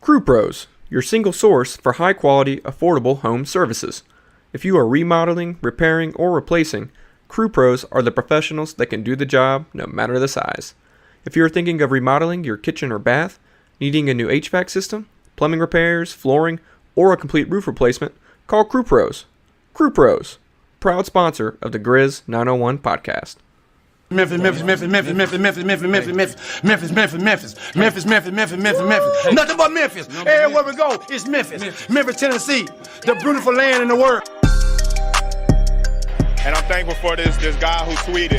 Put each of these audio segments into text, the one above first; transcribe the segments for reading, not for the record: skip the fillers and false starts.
Crew Pros, your single source for high-quality, affordable home services. If you are remodeling, repairing, or replacing, Crew Pros are the professionals that can do the job no matter the size. If you are thinking of remodeling your kitchen or bath, needing a new HVAC system, plumbing repairs, flooring, or a complete roof replacement, call Crew Pros. Crew Pros, proud sponsor of the Grizz 901 podcast. Memphis. Nothing but Memphis. Everywhere we go, it's Memphis. Memphis, Tennessee, the beautiful land in the world. And I'm thankful for this guy who tweeted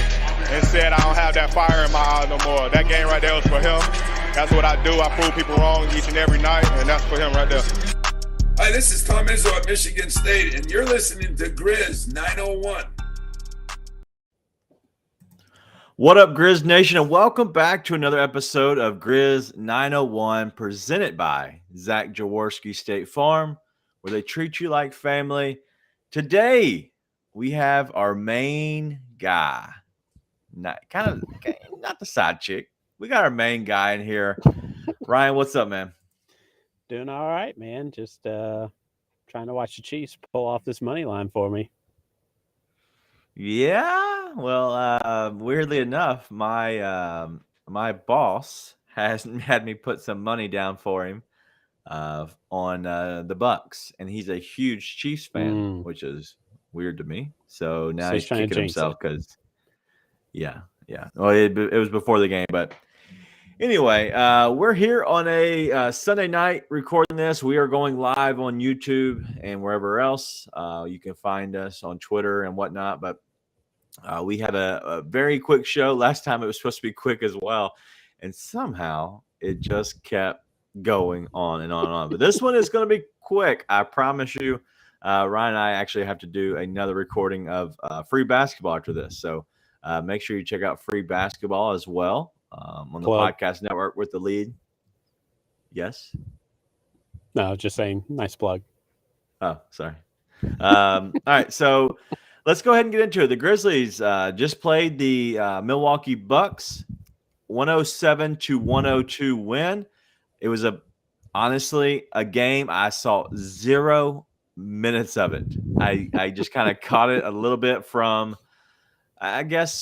and said I don't have that fire in my eyes no more. That game right there was for him. That's what I do. I prove people wrong each and every night, and that's for him right there. Hi, this is Tom Izzo at Michigan State, and you're listening to Grizz 901. What up, Grizz Nation, and welcome back to another episode of Grizz 901, presented by Zach Jaworski State Farm, where they treat you like family. Today, we have our main guy, not the side chick. We got our main guy in here. Ryan, what's up, man? Doing all right, man. Just trying to watch the Chiefs pull off this money line for me. Yeah, well, weirdly enough, my boss has had me put some money down for him on the Bucks, and he's a huge Chiefs fan, which is weird to me. So now he's kicking himself because, yeah. Well, it was before the game, but anyway, we're here on a Sunday night recording this. We are going live on YouTube and wherever else. You can find us on Twitter and whatnot, but we had a very quick show. Last time it was supposed to be quick as well, and somehow it just kept going on and on and on. But this one is going to be quick, I promise you. Ryan and I actually have to do another recording of free basketball after this, so make sure you check out free basketball as well on the podcast network with the lead. Yes? No, just saying, nice plug. Oh, sorry. All right, so let's go ahead and get into it. The Grizzlies just played the Milwaukee Bucks, 107-102 win. It was honestly a game I saw 0 minutes of it. I just kind of caught it a little bit from, I guess,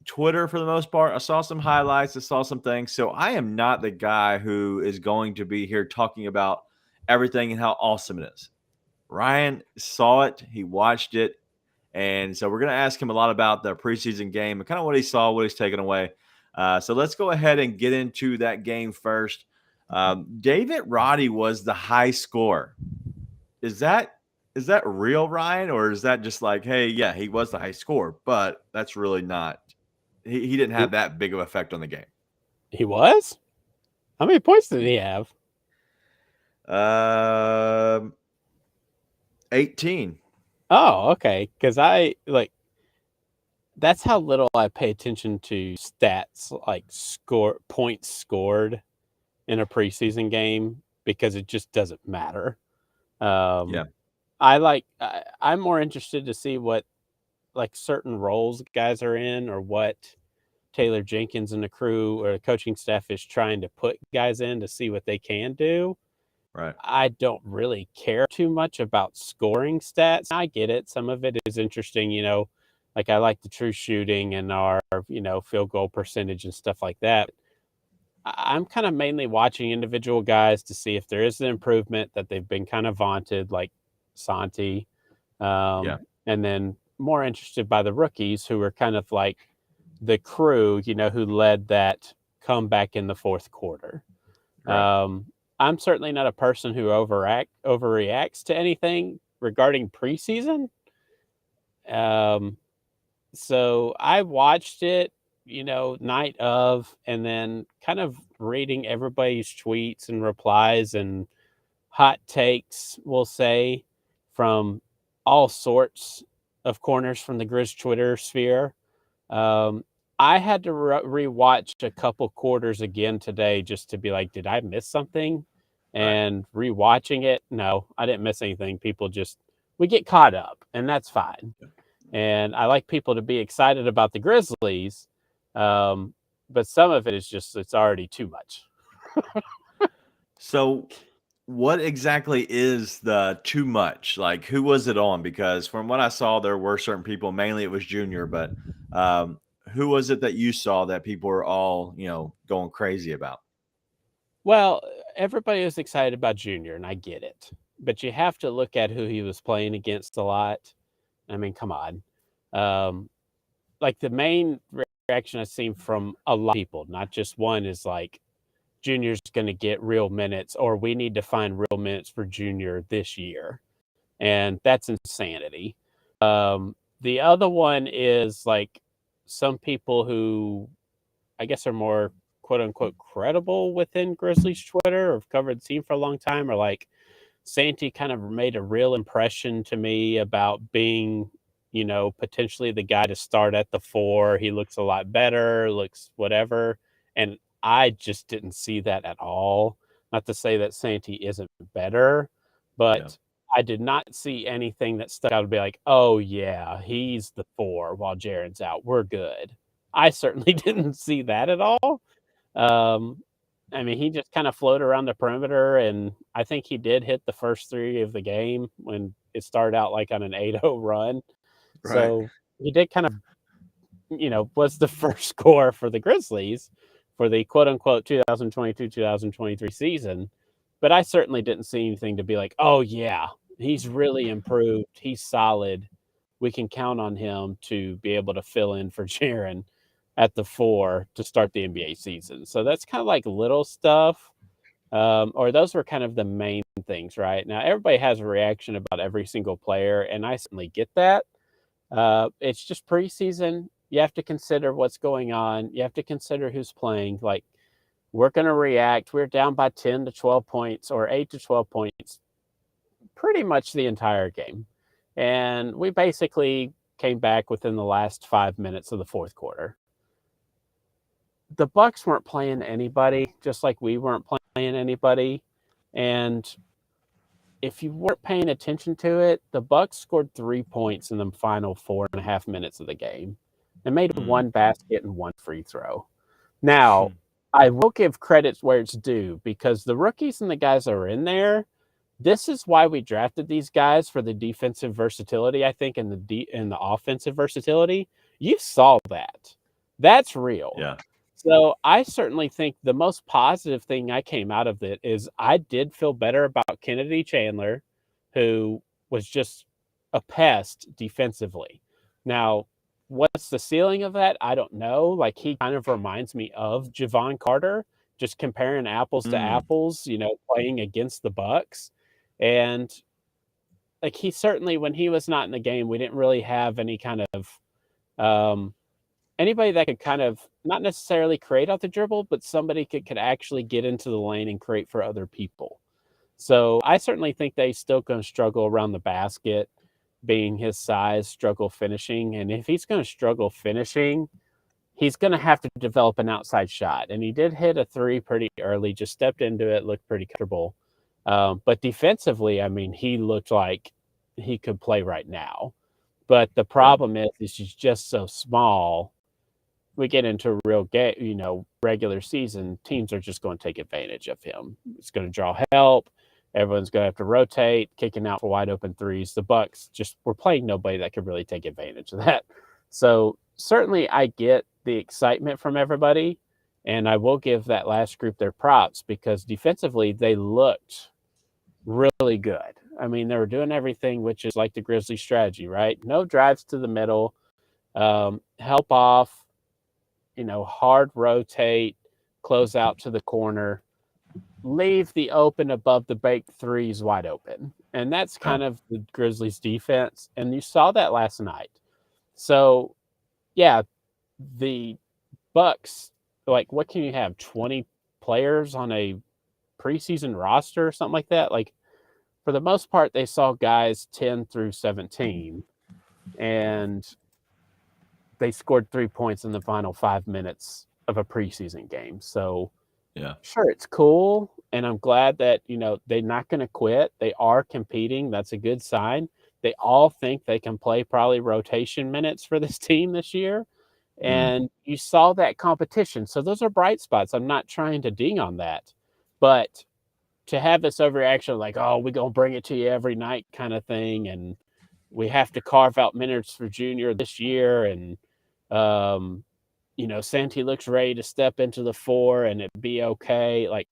Twitter for the most part. I saw some highlights. I saw some things. So I am not the guy who is going to be here talking about everything and how awesome it is. Ryan saw it. He watched it. And so we're going to ask him a lot about the preseason game and kind of what he saw, what he's taken away. So let's go ahead and get into that game first. David Roddy was the high scorer. Is that real, Ryan? Or is that just like, hey, yeah, he was the high scorer, but that's really not. He didn't have that big of an effect on the game. He was? How many points did he have? 18. Oh, okay. Because that's how little I pay attention to stats, like points scored in a preseason game, because it just doesn't matter. I'm more interested to see what certain roles guys are in, or what Taylor Jenkins and the crew or the coaching staff is trying to put guys in to see what they can do. Right. I don't really care too much about scoring stats. I get it. Some of it is interesting, like I like the true shooting and our, field goal percentage and stuff like that. I'm kind of mainly watching individual guys to see if there is an improvement that they've been kind of vaunted, like Santi. And then more interested by the rookies who are kind of like the crew, who led that comeback in the fourth quarter. Right. I'm certainly not a person who overreacts to anything regarding preseason. So I watched it, night of, and then kind of reading everybody's tweets and replies and hot takes, we'll say, from all sorts of corners from the Grizz Twitter sphere. I had to rewatch a couple quarters again today just to be like, did I miss something? And rewatching it, no, I didn't miss anything. We get caught up, and that's fine. And I like people to be excited about the Grizzlies, but some of it is just, it's already too much. So, what exactly is the too much? Like, who was it on? Because from what I saw, there were certain people, mainly it was Junior, but um, who was it that you saw that people were all, going crazy about? Well, everybody was excited about Junior, and I get it. But you have to look at who he was playing against a lot. I mean, come on. Um, like the main reaction I've seen from a lot of people, not just one, is like Junior's going to get real minutes, or we need to find real minutes for Junior this year. And that's insanity. The other one is like some people who I guess are more quote unquote credible within Grizzlies Twitter or have covered the team for a long time are like Santi kind of made a real impression to me about being, potentially the guy to start at the 4. He looks a lot better, looks whatever. And I just didn't see that at all. Not to say that Santi isn't better, Yeah. but I did not see anything that stuck out to be like, oh, yeah, he's the 4 while Jaren's out. We're good. I certainly didn't see that at all. Um, I mean, he just kind of floated around the perimeter, and I think he did hit the first 3 of the game when it started out like on an 8-0 run. Right. So he did kind of, was the first score for the Grizzlies for the quote unquote 2022-2023 season. But I certainly didn't see anything to be like, oh, yeah, he's really improved. He's solid. We can count on him to be able to fill in for Jaren at the 4 to start the NBA season. So that's kind of like little stuff. Or those were kind of the main things, right? Now, everybody has a reaction about every single player, and I certainly get that. It's just preseason. You have to consider what's going on. You have to consider who's playing. Like, we're going to react. We're down by 10 to 12 points or 8 to 12 points pretty much the entire game. And we basically came back within the last 5 minutes of the fourth quarter. The Bucks weren't playing anybody, just like we weren't playing anybody. And if you weren't paying attention to it, the Bucks scored 3 points in the final 4.5 minutes of the game and made one basket and one free throw. Now, I will give credit where it's due because the rookies and the guys that are in there, this is why we drafted these guys for the defensive versatility, I think, and the offensive versatility. You saw that. That's real. Yeah. So I certainly think the most positive thing I came out of it is I did feel better about Kennedy Chandler, who was just a pest defensively. Now, what's the ceiling of that? I don't know. Like, he kind of reminds me of Javon Carter, just comparing apples to apples, playing against the Bucks. And like, he certainly, when he was not in the game, we didn't really have any kind of anybody that could kind of not necessarily create off the dribble, but somebody could actually get into the lane and create for other people. So I certainly think they still going to struggle around the basket, being his size, struggle finishing. And if he's going to struggle finishing, he's going to have to develop an outside shot. And he did hit a 3 pretty early, just stepped into it, looked pretty comfortable. But defensively, I mean, he looked like he could play right now. But the problem is he's just so small. We get into a real game, regular season, teams are just going to take advantage of him. It's going to draw help. Everyone's going to have to rotate, kicking out for wide open threes. The Bucks just were playing nobody that could really take advantage of that. So certainly I get the excitement from everybody, and I will give that last group their props because defensively they looked really good. I mean, they were doing everything, which is like the Grizzlies strategy, right? No drives to the middle, help off, hard rotate, close out to the corner, leave the open above the baked threes wide open. And that's kind of the Grizzlies defense. And you saw that last night. So, yeah, the Bucks, like, what can you have? 20 players on a preseason roster or something like that? Like, for the most part, they saw guys 10 through 17. And they scored 3 points in the final 5 minutes of a preseason game. So, yeah, sure, it's cool. And I'm glad that, they're not going to quit. They are competing. That's a good sign. They all think they can play probably rotation minutes for this team this year. And you saw that competition. So those are bright spots. I'm not trying to ding on that. But to have this overreaction like, oh, we're going to bring it to you every night kind of thing. And we have to carve out minutes for Junior this year. And, Santi looks ready to step into the 4 and it be okay. Like,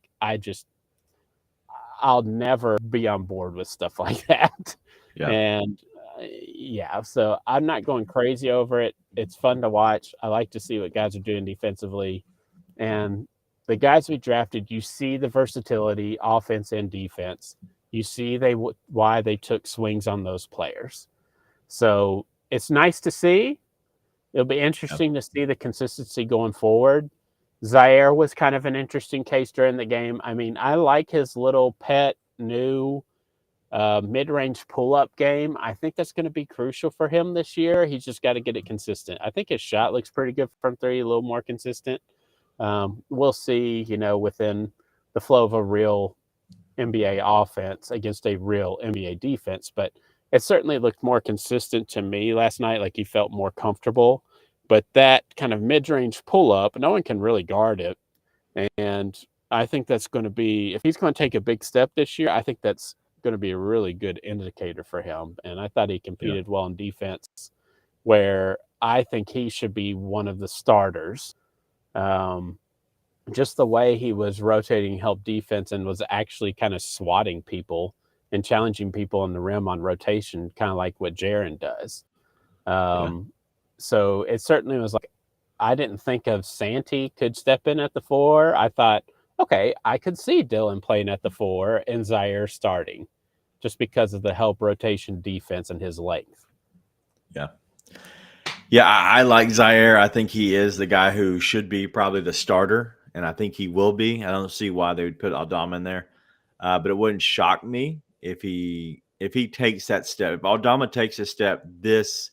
I'll never be on board with stuff like that. Yeah. And so I'm not going crazy over it. It's fun to watch. I like to see what guys are doing defensively. And the guys we drafted, you see the versatility, offense and defense. You see why they took swings on those players. So it's nice to see. It'll be interesting to see the consistency going forward. Zaire was kind of an interesting case during the game. I mean, I like his little pet new mid-range pull-up game. I think that's going to be crucial for him this year. He's just got to get it consistent. I think his shot looks pretty good from 3, a little more consistent. We'll see, within the flow of a real NBA offense against a real NBA defense, but it certainly looked more consistent to me last night. Like he felt more comfortable, but that kind of mid-range pull-up, no one can really guard it. And I think that's going to be, if he's going to take a big step this year, I think that's going to be a really good indicator for him. And I thought he competed well in defense, where I think he should be one of the starters. Just the way he was rotating help defense and was actually kind of swatting people and challenging people on the rim on rotation, kind of like what Jaren does. So it certainly was like, I didn't think of Santi could step in at the 4. I thought, okay, I could see Dylan playing at the 4 and Zaire starting just because of the help rotation defense and his length. Yeah. Yeah, I like Zaire. I think he is the guy who should be probably the starter, and I think he will be. I don't see why they would put Aldama in there, but it wouldn't shock me if he takes that step. If Aldama takes a step this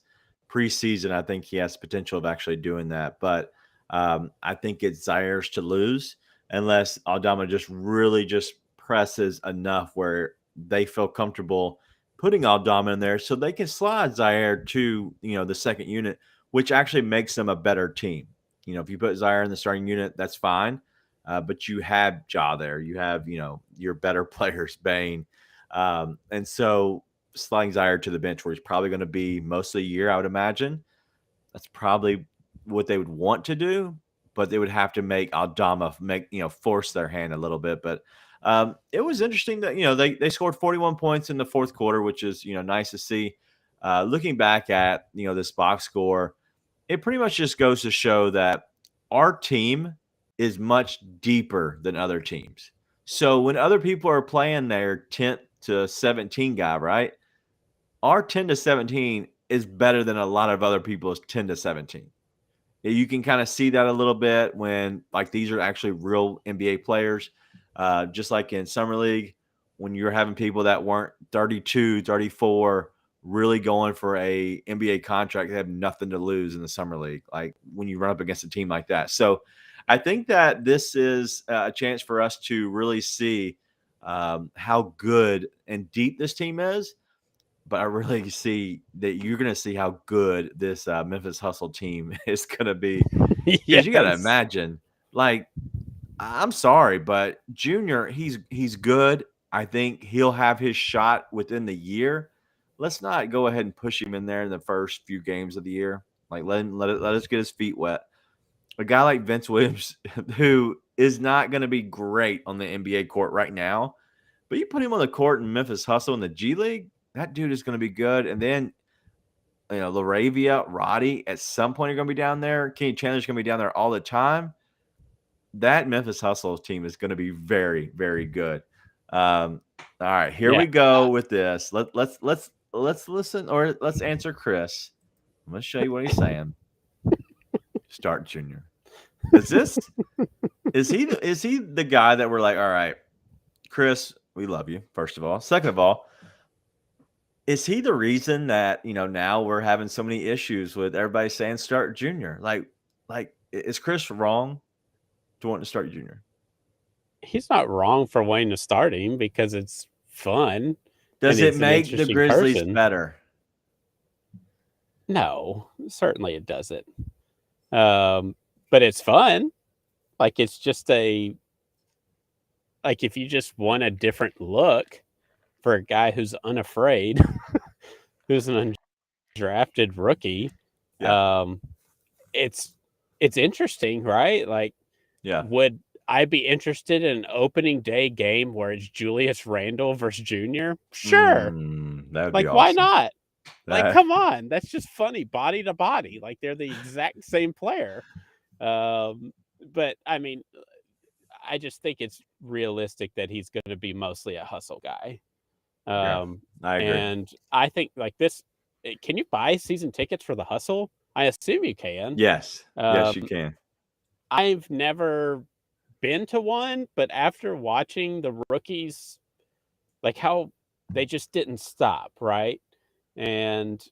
preseason, I think he has potential of actually doing that. But I think it's Zaire's to lose unless Aldama just really just presses enough where they feel comfortable putting Aldama in there so they can slide Zaire to, the second unit, which actually makes them a better team. If you put Zaire in the starting unit, that's fine. But you have Ja there. You have, your better players, Bane. And so sliding Zaire to the bench where he's probably going to be most of the year, I would imagine. That's probably what they would want to do, but they would have to make Aldama force their hand a little bit. But it was interesting that, they scored 41 points in the fourth quarter, which is, nice to see. Looking back at, this box score, it pretty much just goes to show that our team is much deeper than other teams. So when other people are playing their 10th to 17 guy, right? Our 10 to 17 is better than a lot of other people's 10 to 17. You can kind of see that a little bit when these are actually real NBA players. Just like in Summer League, when you're having people that weren't 32, 34, really going for a NBA contract, they have nothing to lose in the Summer League, like when you run up against a team like that. So I think that this is a chance for us to really see how good and deep this team is. But I really see that you're going to see how good this Memphis Hustle team is going to be. Because you got to imagine, I'm sorry, but Junior, he's good. I think he'll have his shot within the year. Let's not go ahead and push him in there in the first few games of the year. Let us get his feet wet. A guy like Vince Williams, who is not going to be great on the NBA court right now, but you put him on the court in Memphis Hustle in the G League, that dude is going to be good. And then, Laravia, Roddy, at some point are going to be down there. Kenny Chandler's going to be down there all the time. That Memphis Hustle team is going to be very, very good. All right, here we go with this. Let's listen, or let's answer Chris. I'm going to show you what he's saying. Start Junior. Is he the guy that we're like, all right, Chris, we love you, first of all. Second of all, is he the reason that, now we're having so many issues with everybody saying start Junior? Like, is Chris wrong to want to start Junior? He's not wrong for wanting to start him because it's fun. Does it make the Grizzlies better? No, certainly it doesn't. But it's fun. It's just like if you just want a different look for a guy who's unafraid, who's an undrafted rookie, Yeah. it's interesting, right? Like, Yeah. would I be interested in an opening day game where it's Julius Randle versus Junior? Sure. That'd be Like, why awesome. not? Like, That- come on. That's just funny, body to body. Like, they're the exact same player. But I mean, I just think it's realistic that he's going to be mostly a hustle guy. Yeah, I agree. And I think like this, can you buy season tickets for the hustle? I assume you can. Yes. Yes, you Um, can. I've never been to one, but after watching the rookies, like how they just didn't stop, right? And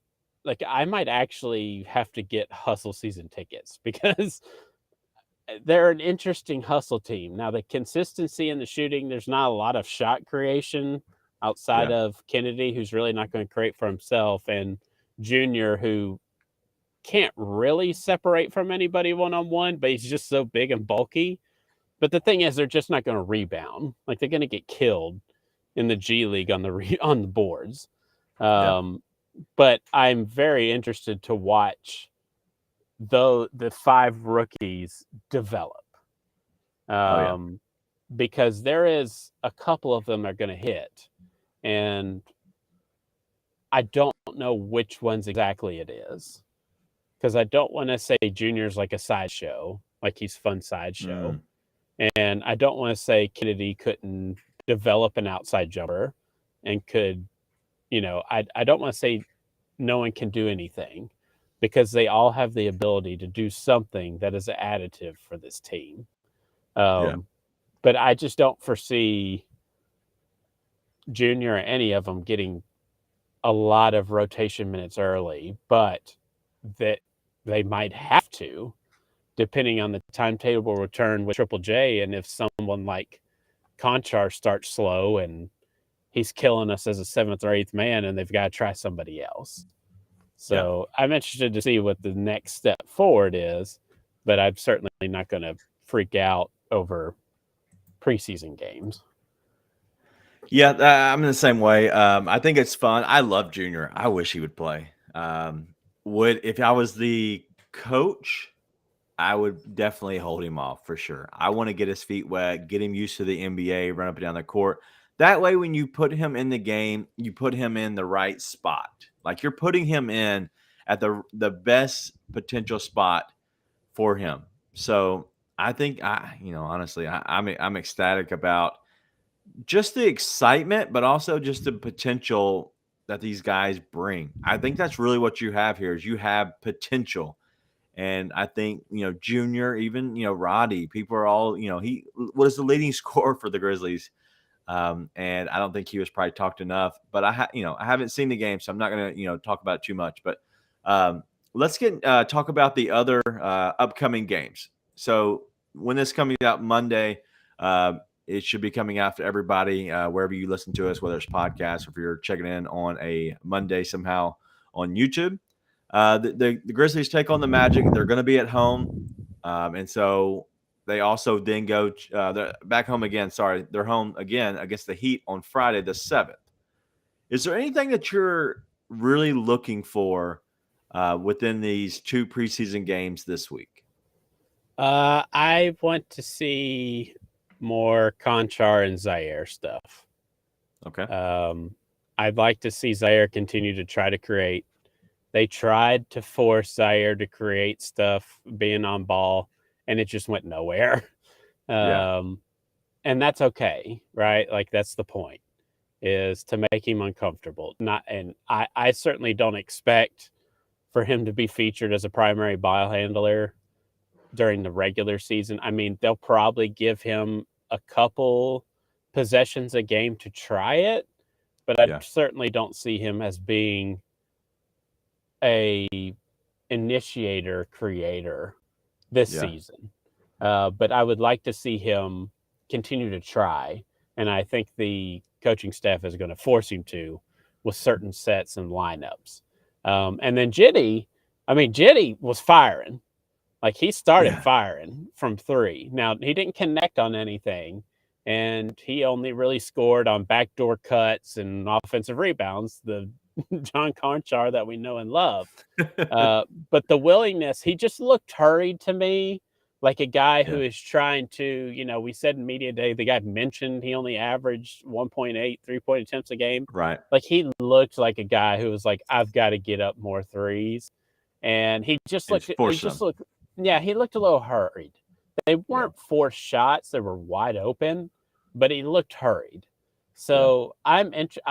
like I might actually have to get hustle season tickets because they're an interesting hustle team. Now the consistency in the shooting, there's not a lot of shot creation outside Yeah. of Kennedy, who's really not going to create for himself, and Junior, who can't really separate from anybody one-on-one, but he's just so big and bulky. But the thing is, they're just not going to rebound. Like they're going to get killed in the G League on the boards. But I'm very interested to watch the 5 rookies develop. Because there is a couple of them are going to hit, and I don't know which ones exactly it is, because I don't want to say Junior's like a sideshow, like he's fun sideshow, and I don't want to say Kennedy couldn't develop an outside jumper and could, I don't want to say no one can do anything, because they all have the ability to do something that is additive for this team. But I just don't foresee Junior or any of them getting a lot of rotation minutes early, but that they might have to, depending on the timetable return with Triple J. And if someone like Conchar starts slow and he's killing us as a 7th or 8th man, and they've got to try somebody else. So I'm interested to see what the next step forward is, but I'm certainly not going to freak out over preseason games. Yeah, I'm in the same way. I think it's fun. I love Junior. I wish he would play. If I was the coach, I would definitely hold him off for sure. I want to get his feet wet, get him used to the NBA, run up and down the court. That way, when you put him in the game, you put him in the right spot. Like you're putting him in at the best potential spot for him. So I think honestly, I'm ecstatic about just the excitement, but also just the potential that these guys bring. I think that's really what you have here is you have potential. And I think, Junior, even, Roddy, people are all, he was the leading scorer for the Grizzlies. And I don't think he was probably talked enough, but I haven't seen the game, so I'm not going to, talk about it too much, but let's talk about the other upcoming games. So when this coming out Monday, it should be coming out to everybody wherever you listen to us, whether it's podcasts or if you're checking in on a Monday somehow on YouTube. The Grizzlies take on the Magic. They're going to be at home. And so they also then go they're back home again. Sorry, they're home again against the Heat on Friday the 7th. Is there anything that you're really looking for within these 2 preseason games this week? I want to see more Conchar and Zaire stuff. Okay. I'd like to see Zaire continue to try to create. They tried to force Zaire to create stuff, being on ball, and it just went nowhere. And that's okay, right? Like that's the point, is to make him uncomfortable. I certainly don't expect for him to be featured as a primary ball handler during the regular season. I mean, they'll probably give him a couple possessions a game to try it, but I certainly don't see him as being a initiator creator this season. But I would like to see him continue to try, and I think the coaching staff is going to force him to with certain sets and lineups. And then Jitty was firing. Like he started firing from 3. Now he didn't connect on anything, and he only really scored on backdoor cuts and offensive rebounds, the John Conchar that we know and love. But the willingness, he just looked hurried to me, like a guy who is trying to, we said in media day, the guy mentioned he only averaged 1.8 3-point attempts a game. Right. Like he looked like a guy who was like, I've got to get up more threes. And he looked he looked a little hurried. They weren't forced shots, they were wide open, but he looked hurried. So I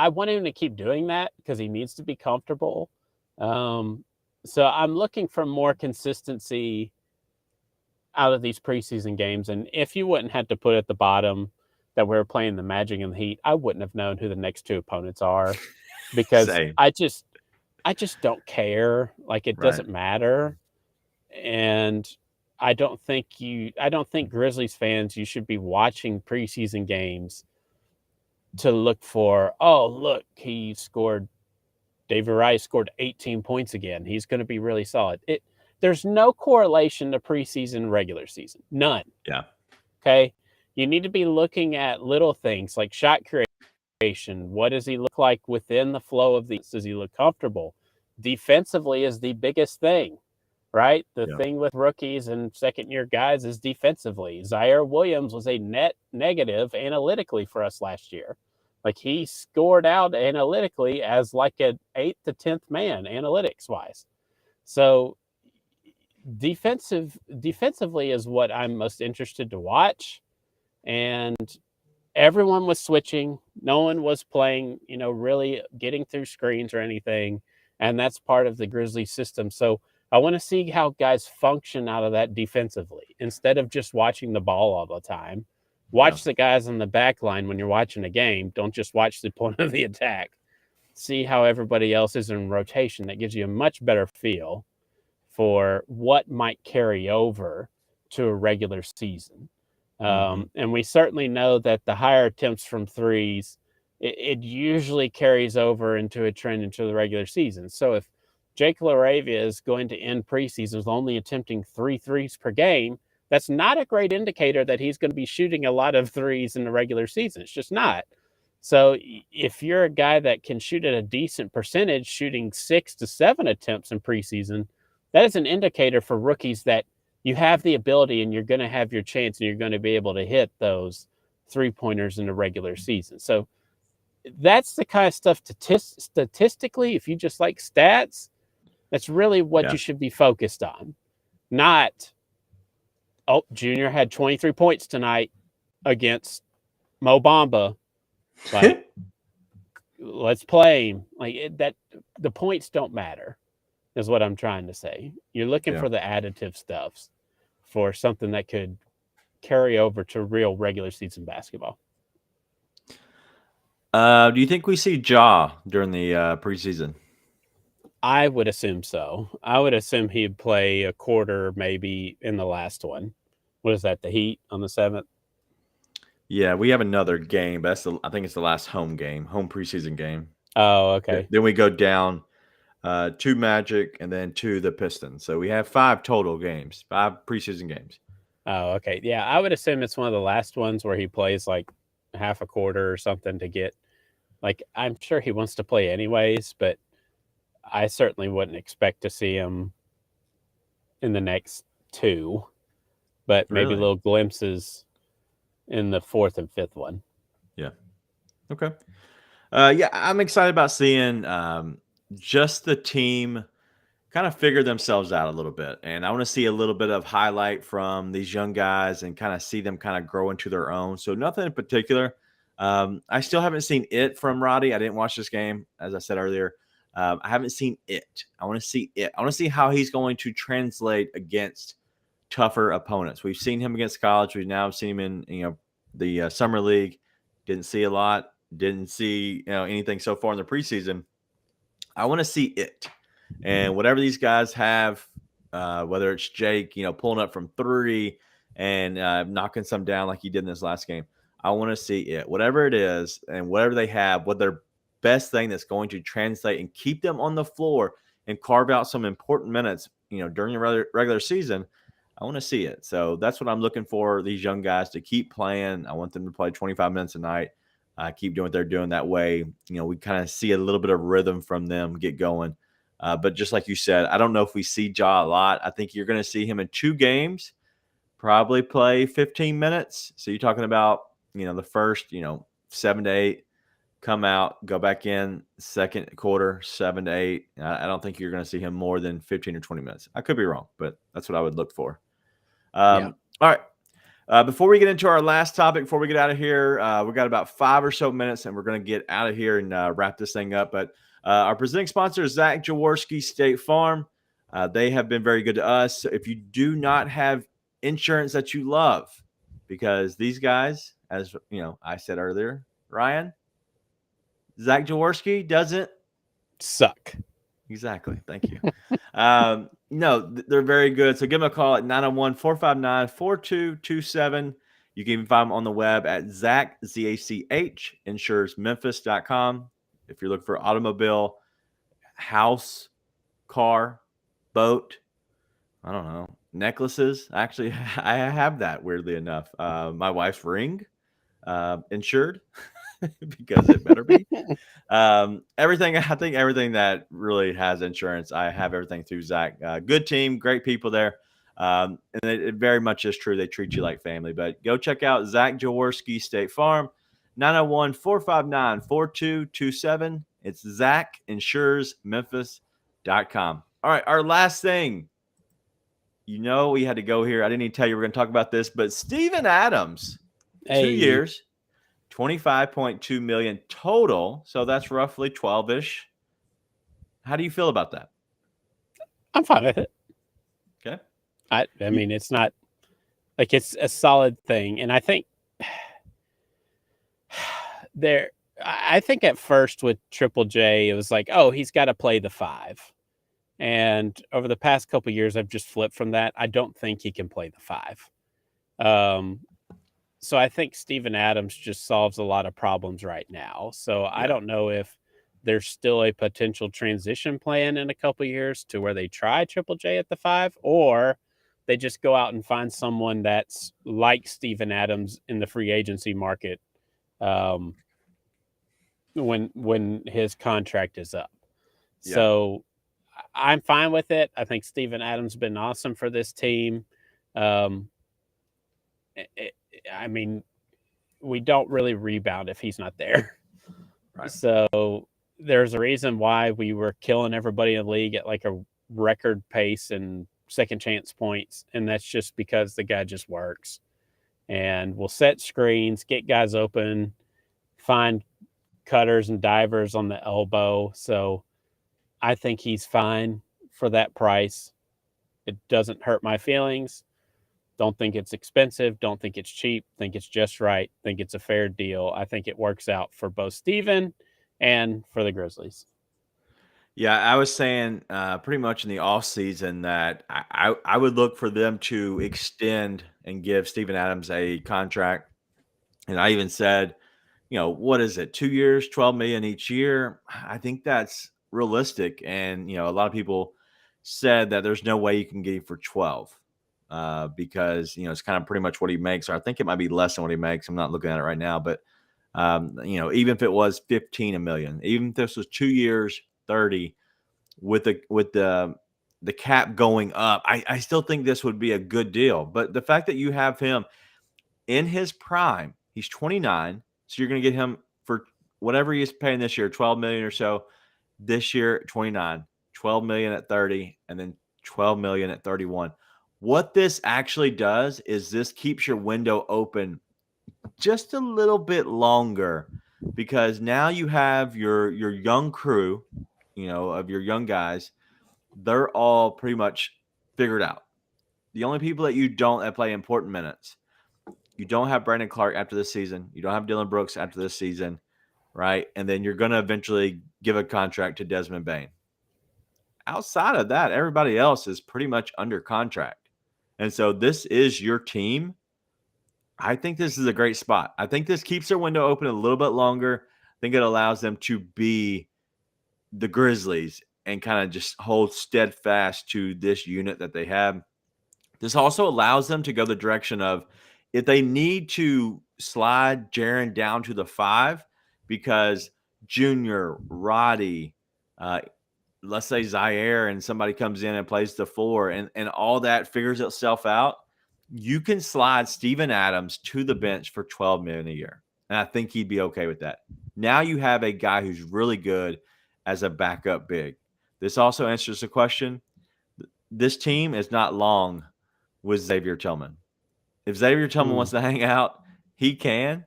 want him to keep doing that because he needs to be comfortable. So I'm looking for more consistency out of these preseason games. And if you wouldn't have to put at the bottom that we're playing the Magic and the Heat, I wouldn't have known who the next two opponents are because I just don't care. Like it doesn't matter. And I don't think Grizzlies fans, you should be watching preseason games to look for, David Rice scored 18 points again. He's going to be really solid. There's no correlation to preseason, regular season. None. Yeah. Okay. You need to be looking at little things like shot creation. What does he look like within the flow of these? Does he look comfortable? Defensively is the biggest thing, right? The thing with rookies and second-year guys is defensively. Zaire Williams was a net negative analytically for us last year. Like he scored out analytically as like an 8th to 10th man analytics-wise. So defensively is what I'm most interested to watch. And everyone was switching. No one was playing, really getting through screens or anything. And that's part of the Grizzlies system. So I want to see how guys function out of that defensively instead of just watching the ball all the time. Watch the guys on the back line when you're watching a game. Don't just watch the point of the attack. See how everybody else is in rotation. That gives you a much better feel for what might carry over to a regular season. And we certainly know that the higher attempts from threes, it usually carries over into a trend into the regular season. So if Jake LaRavia is going to end preseason with only attempting 3 threes per game, that's not a great indicator that he's going to be shooting a lot of threes in the regular season. It's just not. So if you're a guy that can shoot at a decent percentage, shooting 6 to 7 attempts in preseason, that is an indicator for rookies that you have the ability and you're going to have your chance and you're going to be able to hit those 3-pointers in the regular season. So that's the kind of stuff statistically, if you just like stats, that's really what you should be focused on. Not, Junior had 23 points tonight against Mo Bamba. Like, let's play him. That the points don't matter, is what I'm trying to say. You're looking for the additive stuffs for something that could carry over to real regular season basketball. Do you think we see Ja during the preseason? I would assume so. I would assume he'd play a quarter maybe in the last one. What is that, the Heat on the 7th? Yeah, we have another game, but I think it's the last home preseason game. Oh, okay. Then we go down to Magic and then to the Pistons. So we have 5 total games, 5 preseason games. Oh, okay. Yeah, I would assume it's one of the last ones where he plays like half a quarter or something to get, like, I'm sure he wants to play anyways, but I certainly wouldn't expect to see him in the next 2, but maybe little glimpses in the 4th and 5th one. Yeah. Okay. I'm excited about seeing just the team kind of figure themselves out a little bit. And I want to see a little bit of highlight from these young guys and kind of see them kind of grow into their own. So nothing in particular. I still haven't seen it from Roddy. I didn't watch this game, as I said earlier. I haven't seen it. I want to see it. I want to see how he's going to translate against tougher opponents. We've seen him against college. We've now seen him in the summer league. Didn't see a lot. Didn't see anything so far in the preseason. I want to see it. And whatever these guys have, whether it's Jake, pulling up from 3 and knocking some down like he did in this last game, I want to see it. Whatever it is and whatever they have, what their best thing that's going to translate and keep them on the floor and carve out some important minutes, during the regular season. I want to see it. So that's what I'm looking for, these young guys to keep playing. I want them to play 25 minutes a night. Keep doing what they're doing. That way, we kind of see a little bit of rhythm from them get going. But just like you said, I don't know if we see Ja a lot. I think you're going to see him in 2 games, probably play 15 minutes. So you're talking about, the first, 7 to 8, come out, go back in, second quarter, 7 to 8. I don't think you're going to see him more than 15 or 20 minutes. I could be wrong, but that's what I would look for. All right. Before we get into our last topic, before we get out of here, we got about 5 or so minutes, and we're going to get out of here and wrap this thing up. But our presenting sponsor is Zach Jaworski, State Farm. They have been very good to us. So if you do not have insurance that you love, because these guys, as I said earlier, Ryan, Zach Jaworski doesn't Suck. Exactly. Thank you. No, they're very good. So give them a call at 901-459-4227. You can even find them on the web at Zach, Z-A-C-H, insuresmemphis.com. If you're looking for automobile, house, car, boat, I don't know, necklaces. Actually, I have that, weirdly enough. My wife's ring, insured, because it better be. Everything, I think everything that really has insurance, I have everything through Zach. Good team, great people there. And it very much is true. They treat you like family. But go check out Zach Jaworski, State Farm, 901-459-4227. It's Zach, insuresmemphis.com. All right, our last thing. We had to go here. I didn't even tell you we're going to talk about this, but Steven Adams, 2 years. $25.2 million total, so that's roughly 12-ish. How do you feel about that? I'm fine with it. Okay. I mean, it's not like it's a solid thing, and I think I think at first with Triple J, it was like, oh, he's got to play the 5, and over the past couple of years, I've just flipped from that. I don't think he can play the 5. So I think Steven Adams just solves a lot of problems right now. So I don't know if there's still a potential transition plan in a couple of years to where they try Triple J at the 5, or they just go out and find someone that's like Steven Adams in the free agency market when his contract is up. Yeah. So I'm fine with it. I think Steven Adams has been awesome for this team. I mean, we don't really rebound if he's not there. Right. So there's a reason why we were killing everybody in the league at like a record pace and second chance points. And that's just because the guy just works and will set screens, get guys open, find cutters and divers on the elbow. So I think he's fine for that price. It doesn't hurt my feelings. Don't think it's expensive. Don't think it's cheap. Think it's just right. Think it's a fair deal. I think it works out for both Steven and for the Grizzlies. Yeah, I was saying pretty much in the offseason that I would look for them to extend and give Steven Adams a contract. And I even said, what is it, 2 years, $12 million each year? I think that's realistic. And, a lot of people said that there's no way you can get him for 12. Because it's kind of pretty much what he makes, or I think it might be less than what he makes. I'm not looking at it right now, but even if it was $15 million, even if this was 2 years, 30, with the cap going up, I still think this would be a good deal. But the fact that you have him in his prime, he's 29, so you're going to get him for whatever he's paying this year, 12 million or so. This year, 29, 12 million at 30, and then 12 million at 31. What this actually does is this keeps your window open just a little bit longer, because now you have your young crew, of your young guys. They're all pretty much figured out. The only people that you don't that play important minutes, you don't have Brandon Clark after this season. You don't have Dylan Brooks after this season, right? And then you're going to eventually give a contract to Desmond Bane. Outside of that, everybody else is pretty much under contract. And so this is your team. I think this is a great spot. I think this keeps their window open a little bit longer. I think it allows them to be the Grizzlies and kind of just hold steadfast to this unit that they have. This also allows them to go the direction of if they need to slide Jaron down to the 5 because Junior, Roddy, let's say Zaire and somebody comes in and plays the 4 and all that figures itself out, you can slide Steven Adams to the bench for $12 million a year. And I think he'd be okay with that. Now you have a guy who's really good as a backup big. This also answers the question. This team is not long with Xavier Tillman. If Xavier Tillman wants to hang out, he can,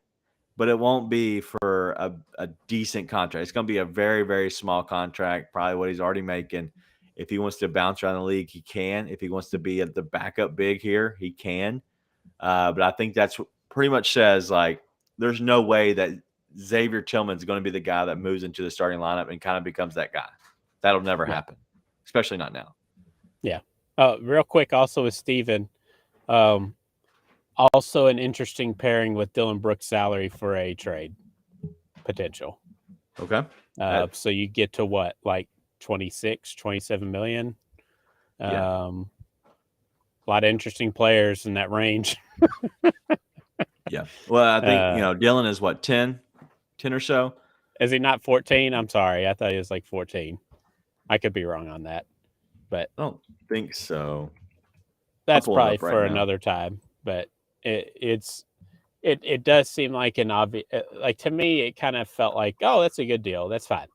but it won't be for a decent contract. It's going to be a very, very small contract, probably what he's already making. If he wants to bounce around the league, he can. If he wants to be at the backup big here, he can. But I think that's pretty much says, like, there's no way that Xavier Tillman's going to be the guy that moves into the starting lineup and kind of becomes that guy. That'll never happen, especially not now. Yeah. Real quick, also with Steven, also an interesting pairing with Dylan Brooks' salary for a trade potential. Okay. So you get to what, like 26, 27 million? Yeah. A lot of interesting players in that range. Yeah. Well, I think, Dylan is what, 10 or so? Is he not 14? I'm sorry. I thought he was like 14. I could be wrong on that, but I don't think so. That's probably for another time. But it does seem like an obvious, like to me, it kind of felt like, oh, that's a good deal. That's fine.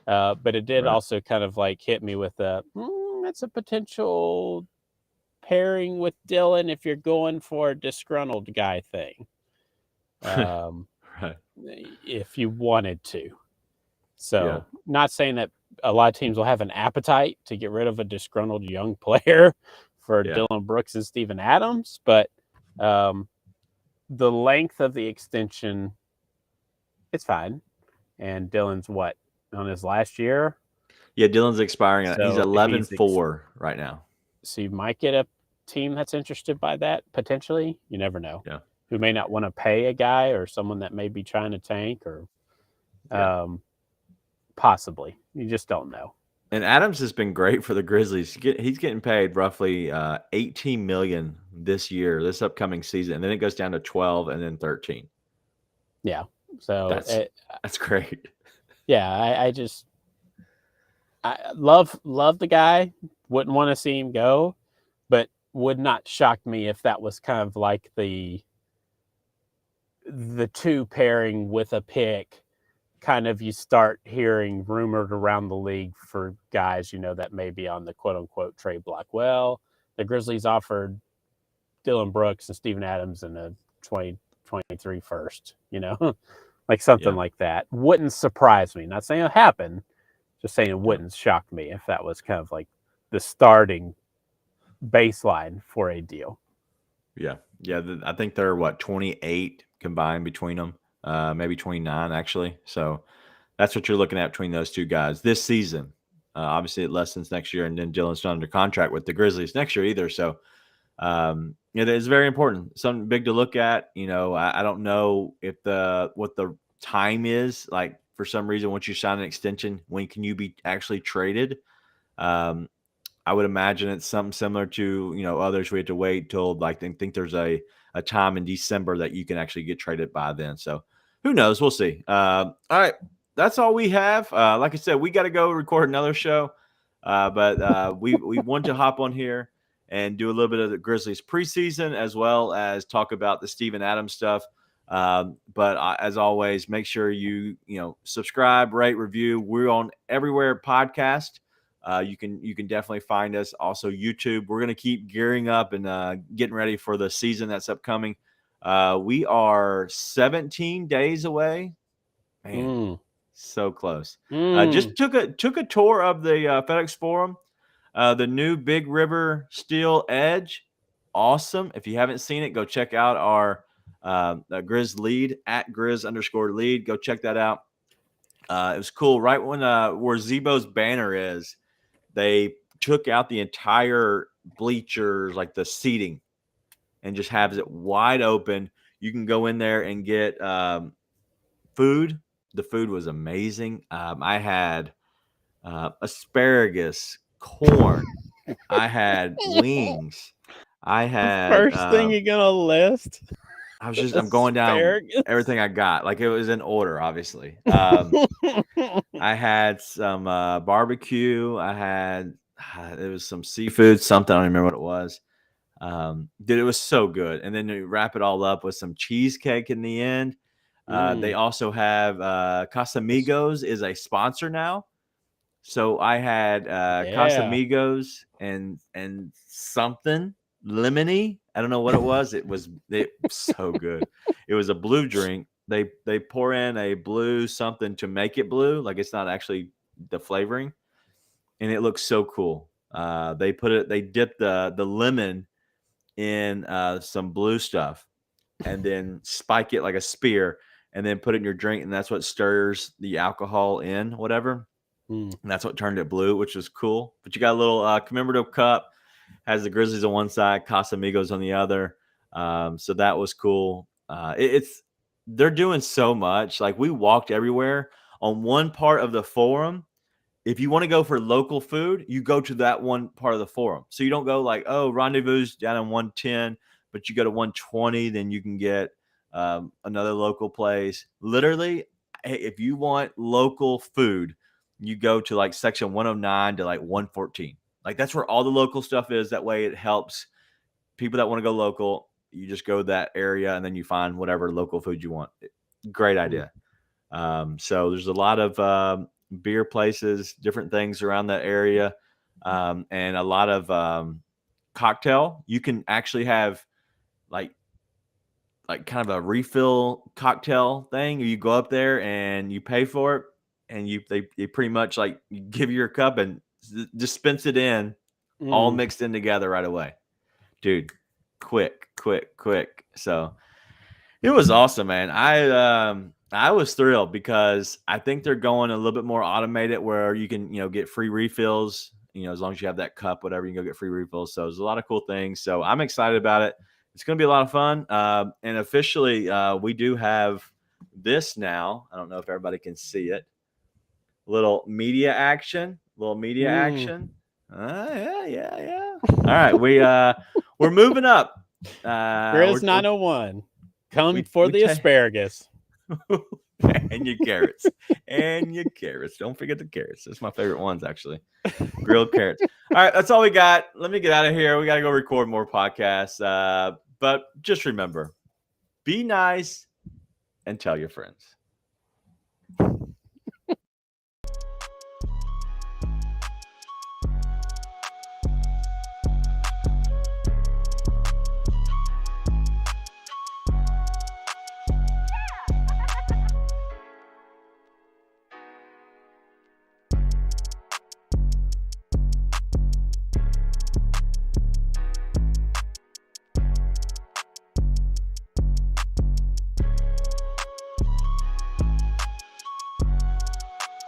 But it did also kind of like hit me with that's a potential pairing with Dylan if you're going for a disgruntled guy thing. If you wanted to. So not saying that a lot of teams will have an appetite to get rid of a disgruntled young player for Dylan Brooks and Steven Adams, but the length of the extension, it's fine. And Dylan's what, on his last year? Yeah, Dylan's expiring. So he's 11-4 right now. So you might get a team that's interested by that, potentially. You never know. Yeah. Who may not want to pay a guy or someone that may be trying to tank or possibly. You just don't know. And Adams has been great for the Grizzlies. He's getting paid roughly $18 million this year, this upcoming season, and then it goes down to 12 and then 13. Yeah, so that's great. Yeah, I love the guy. Wouldn't want to see him go, but would not shock me if that was kind of like the two pairing with a pick. Kind of you start hearing rumored around the league for guys, that may be on the quote unquote trade block. Well, the Grizzlies offered Dylan Brooks and Steven Adams in a 2023 first, like something like that. Wouldn't surprise me. Not saying it'll happen, just saying it wouldn't shock me if that was kind of like the starting baseline for a deal. Yeah. Yeah. I think they're 28 combined between them. Maybe 29 actually. So that's what you're looking at between those two guys this season. Obviously it lessens next year, and then Dylan's not under contract with the Grizzlies next year either. So it is very important. Something big to look at. I don't know if what the time is like. For some reason, once you sign an extension, when can you be actually traded? I would imagine it's something similar to others. We have to wait till like they think there's a time in December that you can actually get traded by then. So who knows? We'll see. All right. That's all we have. Like I said, we got to go record another show. But we want to hop on here and do a little bit of the Grizzlies preseason, as well as talk about the Steven Adams stuff. But as always, make sure you subscribe, rate, review. We're on everywhere podcast. You can definitely find us. Also YouTube. We're going to keep gearing up and getting ready for the season that's upcoming. We are 17 days away. Man, so close. Just took a tour of the FedEx Forum. The new Big River Steel Edge. Awesome. If you haven't seen it, go check out our Grizz lead at Grizz_lead. Go check that out. It was cool. Right when where Zebo's banner is, they took out the entire bleachers, like the seating, and just has it wide open. You can go in there and get food. The food was amazing. I had asparagus, corn. I had wings. I had First thing you're gonna list. I'm going down Asparagus. everything I got. Like it was in order, obviously. I had some barbecue. I had it was some seafood, something I don't remember what it was. Dude, it was so good. And then you wrap it all up with some cheesecake in the end. They also have Casamigos is a sponsor now. So I had Casamigos and something lemony. I don't know what it was. It was so good. It was a blue drink. They pour in a blue something to make it blue, like it's not actually the flavoring, and it looks so cool. They dip the lemon in some blue stuff, and then spike it like a spear, and then put it in your drink, and that's what stirs the alcohol in, whatever. And that's what turned it blue, which was cool. But you got a little commemorative cup, has the Grizzlies on one side, Casamigos on the other. So that was cool. They're doing so much. Like we walked everywhere. On one part of the forum, if you want to go for local food, you go to that one part of the forum. So you don't go like, oh, Rendezvous down in 110, but you go to 120, then you can get another local place. Literally, if you want local food, you go to like section 109 to like 114. Like that's where all the local stuff is. That way it helps people that want to go local. You just go that area and then you find whatever local food you want. Great idea. So there's a lot of beer places, different things around that area, and a lot of cocktail. You can actually have like kind of a refill cocktail thing. You go up there and you pay for it, and they pretty much like give you your cup and dispense it in, all mixed in together right away. Dude, quick. So it was awesome, man. I was thrilled because I think they're going a little bit more automated where you can, get free refills, as long as you have that cup, whatever, you can go get free refills. So there's a lot of cool things. So I'm excited about it. It's going to be a lot of fun. And officially, we do have this now. I don't know if everybody can see it. Little media action. Yeah. All right. We're moving up. Grizz 901. Come for the asparagus. and your carrots. Don't forget the carrots. That's my favorite ones, actually. Grilled carrots. All right, that's all we got. Let me get out of here. We got to go record more podcasts. But just remember, be nice and tell your friends.